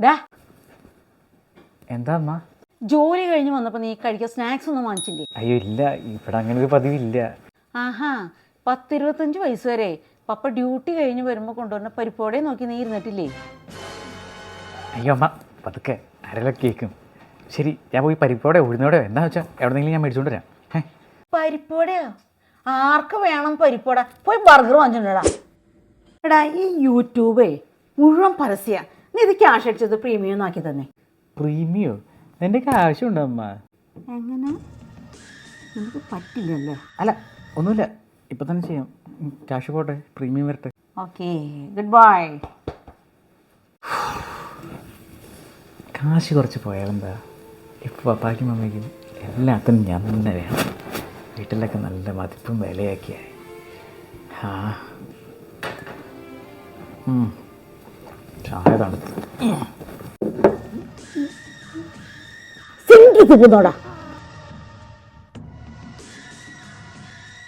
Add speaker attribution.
Speaker 1: ഡാ
Speaker 2: എന്താ അമ്മ?
Speaker 1: ജോലി കഴിഞ്ഞ് വന്നപ്പോൾ നീ കഴിക്കാൻ സ്നാക്സ് ഒന്നും വാങ്ങിച്ചില്ലേ?
Speaker 2: അയ്യോ ഇല്ല, ഇവിടെ അങ്ങനെ ഒരു പതിവില്ല.
Speaker 1: ആഹാ 10-25 വയസ്സ് വരെ പപ്പ ഡ്യൂട്ടി കഴിഞ്ഞ് വരുമ്പോൾ കൊണ്ടുവന്ന പരിപ്പോടെ നോക്കി നീ ഇരുന്നിട്ടില്ലേ?
Speaker 2: അയ്യോ അമ്മ, പതുക്കെ ആരെല്ലാം കേൾക്കും. ശരി, ഞാൻ പോയി പരിപ്പോടെ ഉഴുന്നോടെയോ എന്താ വെച്ചാൽ എവിടെന്നെങ്കിലും ഞാൻ മേടിച്ചുകൊണ്ട് വരാം.
Speaker 1: പരിപ്പോടെയോ? ആർക്ക് വേണം പരിപ്പോട? പോയി ബർഗർ വാങ്ങിച്ചിട്ടുണ്ടാ. എടാ ഈ യൂട്യൂബേ മുഴുവൻ പരസ്യ. നീ ഇത് ക്യാഷ് അടിച്ചത് പ്രീമിയം ആക്കി തന്നെ.
Speaker 2: പ്രീമിയോ? നിൻ്റെയൊക്കെ ആവശ്യമുണ്ടോ അമ്മ?
Speaker 1: എങ്ങനെ? നമുക്ക് പറ്റില്ലല്ലോ.
Speaker 2: അല്ല ഒന്നുമില്ല, ഇപ്പം തന്നെ ചെയ്യാം. ക്യാഷ് പോട്ടെ, പ്രീമിയം വരട്ടെ.
Speaker 1: Okay, good bye.
Speaker 2: കാശ് കുറച്ച് പോയാലെന്താ? ഇപ്പോൾ പപ്പായ്ക്കും മമ്മിക്കും എല്ലാത്തിനും ഞാൻ തന്നെ വേണം. വീട്ടിലൊക്കെ നല്ല മതിപ്പും വിലയൊക്കെയായി. ചായ തണുത്ത്
Speaker 1: സിംഗിൾ തിന്നോടാ.